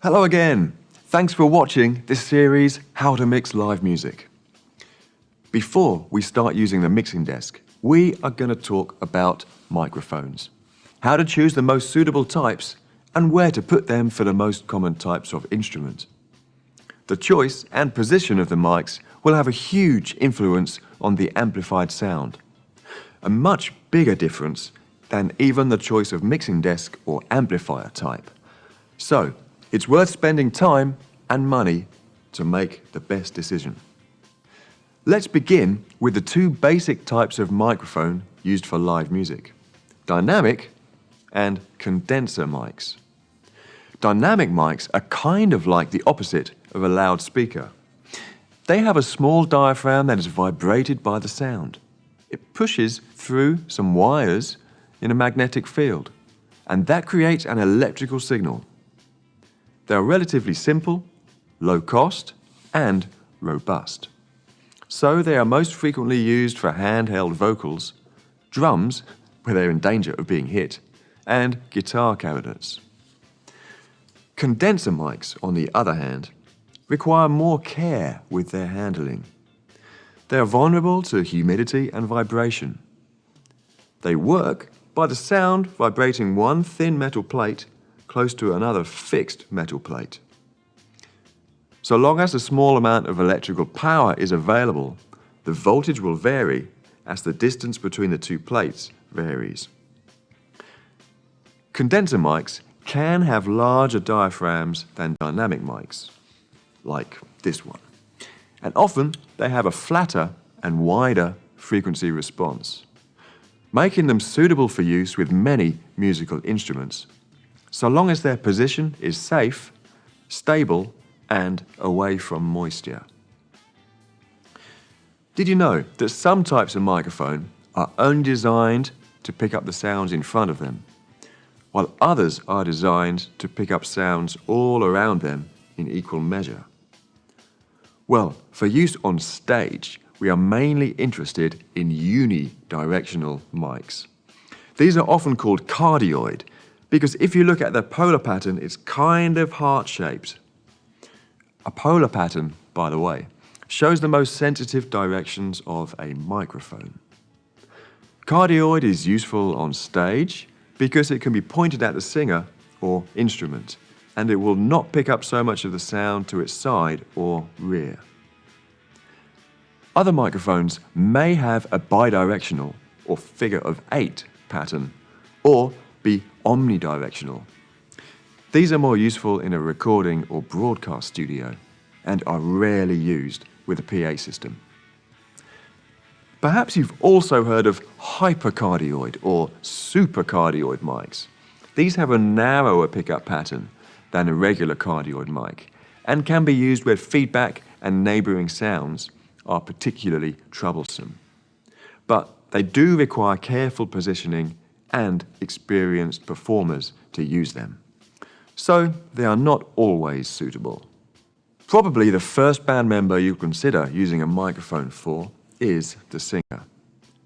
Hello again. Thanks for watching this series, How to Mix Live Music. Before we start using the mixing desk, we are going to talk about microphones, how to choose the most suitable types and where to put them for the most common types of instrument. The choice and position of the mics will have a huge influence on the amplified sound, a much bigger difference than even the choice of mixing desk or amplifier type. So, it's worth spending time and money to make the best decision. Let's begin with the two basic types of microphone used for live music: dynamic and condenser mics. Dynamic mics are kind of like the opposite of a loudspeaker. They have a small diaphragm that is vibrated by the sound. It pushes through some wires in a magnetic field, and that creates an electrical signal. They are relatively simple, low cost, and robust. So they are most frequently used for handheld vocals, drums, where they're in danger of being hit, and guitar cabinets. Condenser mics, on the other hand, require more care with their handling. They are vulnerable to humidity and vibration. They work by the sound vibrating one thin metal plate close to another fixed metal plate. So long as a small amount of electrical power is available, the voltage will vary as the distance between the two plates varies. Condenser mics can have larger diaphragms than dynamic mics, like this one, and often they have a flatter and wider frequency response, making them suitable for use with many musical instruments, so long as their position is safe, stable, and away from moisture. Did you know that some types of microphone are only designed to pick up the sounds in front of them, while others are designed to pick up sounds all around them in equal measure? Well, for use on stage, we are mainly interested in unidirectional mics. These are often called cardioid, because if you look at the polar pattern, it's kind of heart-shaped. A polar pattern, by the way, shows the most sensitive directions of a microphone. Cardioid is useful on stage because it can be pointed at the singer or instrument, and it will not pick up so much of the sound to its side or rear. Other microphones may have a bidirectional or figure-of-8 pattern, or be omnidirectional. These are more useful in a recording or broadcast studio and are rarely used with a PA system. Perhaps you've also heard of hypercardioid or supercardioid mics. These have a narrower pickup pattern than a regular cardioid mic and can be used where feedback and neighboring sounds are particularly troublesome. But they do require careful positioning and experienced performers to use them. So they are not always suitable. Probably the first band member you consider using a microphone for is the singer.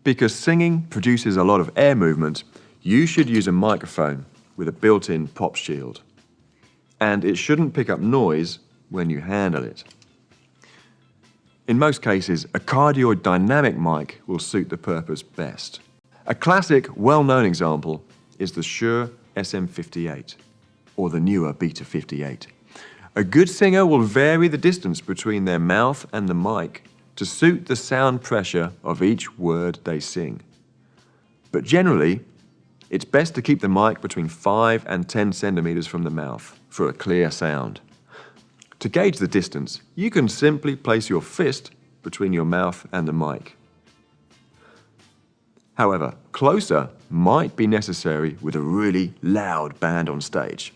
Because singing produces a lot of air movement, you should use a microphone with a built-in pop shield. And it shouldn't pick up noise when you handle it. In most cases, a cardioid dynamic mic will suit the purpose best. A classic, well-known example is the Shure SM58, or the newer Beta 58. A good singer will vary the distance between their mouth and the mic to suit the sound pressure of each word they sing. But generally, it's best to keep the mic between 5 and 10 centimeters from the mouth for a clear sound. To gauge the distance, you can simply place your fist between your mouth and the mic. However, closer might be necessary with a really loud band on stage,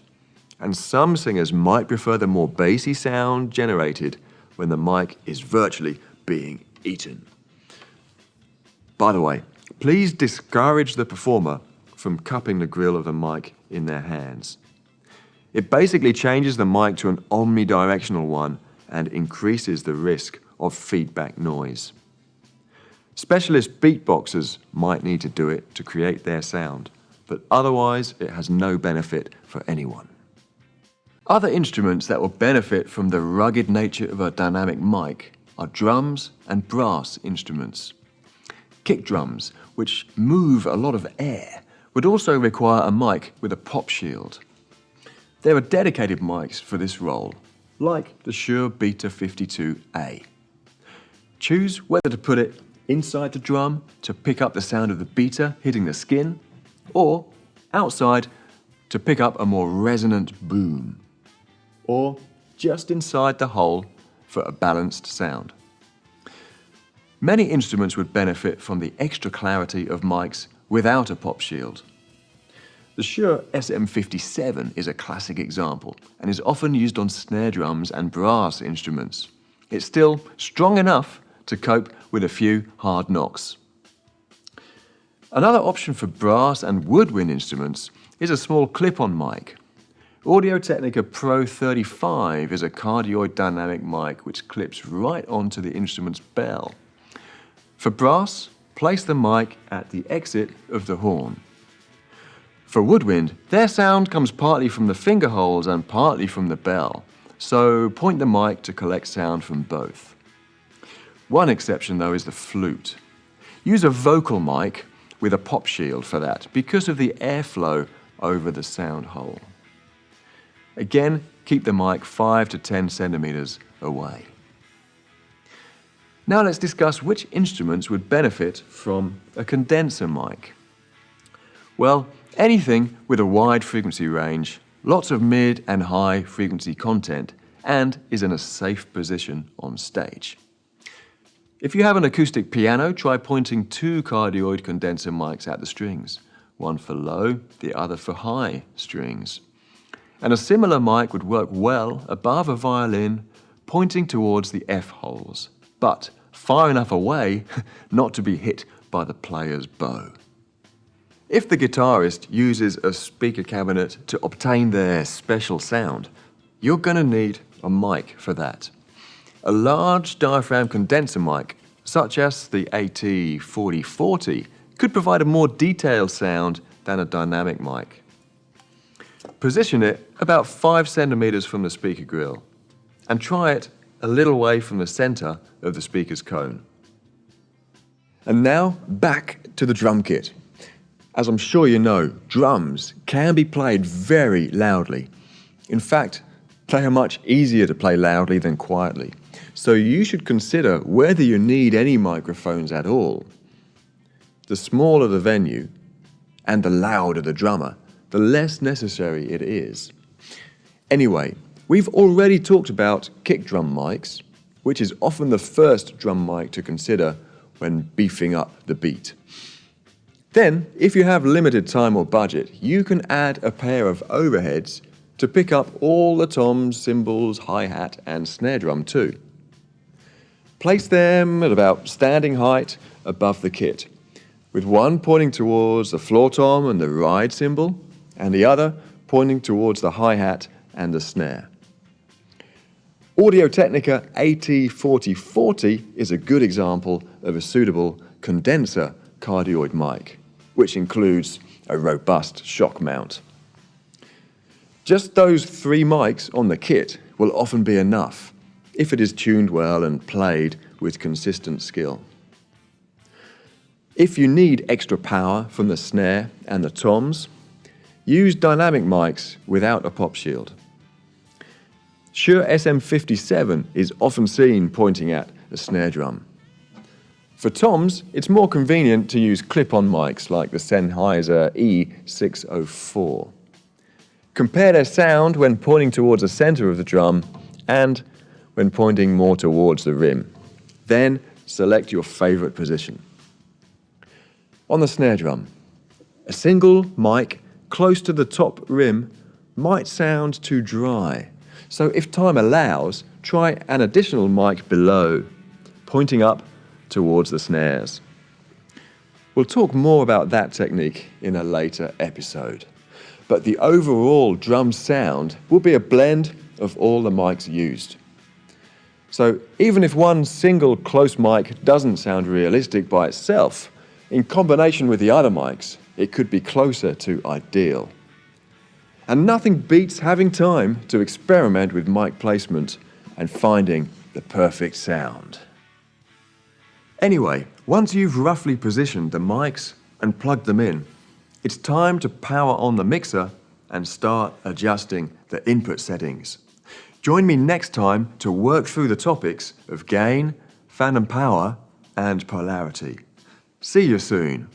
and some singers might prefer the more bassy sound generated when the mic is virtually being eaten. By the way, please discourage the performer from cupping the grill of the mic in their hands. It basically changes the mic to an omnidirectional one and increases the risk of feedback noise. Specialist beatboxers might need to do it to create their sound, but otherwise it has no benefit for anyone. Other instruments that will benefit from the rugged nature of a dynamic mic are drums and brass instruments. Kick drums, which move a lot of air, would also require a mic with a pop shield. There are dedicated mics for this role, like the Shure Beta 52A. Choose whether to put it inside the drum to pick up the sound of the beta hitting the skin, or outside to pick up a more resonant boom, or just inside the hole for a balanced sound. Many instruments would benefit from the extra clarity of mics without a pop shield. The Shure SM57 is a classic example and is often used on snare drums and brass instruments. It's still strong enough to cope with a few hard knocks. Another option for brass and woodwind instruments is a small clip-on mic. Audio-Technica Pro 35 is a cardioid dynamic mic which clips right onto the instrument's bell. For brass, place the mic at the exit of the horn. For woodwind, their sound comes partly from the finger holes and partly from the bell, so point the mic to collect sound from both. One exception though is the flute. Use a vocal mic with a pop shield for that because of the airflow over the sound hole. Again, keep the mic 5 to 10 centimeters away. Now let's discuss which instruments would benefit from a condenser mic. Well, anything with a wide frequency range, lots of mid and high frequency content, and is in a safe position on stage. If you have an acoustic piano, try pointing two cardioid condenser mics at the strings, one for low, the other for high strings. And a similar mic would work well above a violin, pointing towards the F holes, but far enough away not to be hit by the player's bow. If the guitarist uses a speaker cabinet to obtain their special sound, you're going to need a mic for that. A large diaphragm condenser mic, such as the AT4040, could provide a more detailed sound than a dynamic mic. Position it about 5 centimeters from the speaker grill and try it a little way from the center of the speaker's cone. And now back to the drum kit. As I'm sure you know, drums can be played very loudly. In fact, they are much easier to play loudly than quietly. So you should consider whether you need any microphones at all. The smaller the venue and the louder the drummer, the less necessary it is. Anyway, we've already talked about kick drum mics, which is often the first drum mic to consider when beefing up the beat. Then, if you have limited time or budget, you can add a pair of overheads to pick up all the toms, cymbals, hi-hat and snare drum too. Place them at about standing height above the kit, with one pointing towards the floor tom and the ride cymbal, and the other pointing towards the hi-hat and the snare. Audio-Technica AT4040 is a good example of a suitable condenser cardioid mic, which includes a robust shock mount. Just those 3 mics on the kit will often be enough if it is tuned well and played with consistent skill. If you need extra power from the snare and the toms, use dynamic mics without a pop shield. Shure SM57 is often seen pointing at a snare drum. For toms, it's more convenient to use clip-on mics like the Sennheiser E604. Compare their sound when pointing towards the center of the drum and when pointing more towards the rim. Then select your favorite position. On the snare drum, a single mic close to the top rim might sound too dry. So if time allows, try an additional mic below, pointing up towards the snares. We'll talk more about that technique in a later episode. But the overall drum sound will be a blend of all the mics used. So even if one single close mic doesn't sound realistic by itself, in combination with the other mics, it could be closer to ideal. And nothing beats having time to experiment with mic placement and finding the perfect sound. Anyway, once you've roughly positioned the mics and plugged them in, it's time to power on the mixer and start adjusting the input settings. Join me next time to work through the topics of gain, phantom power, and polarity. See you soon.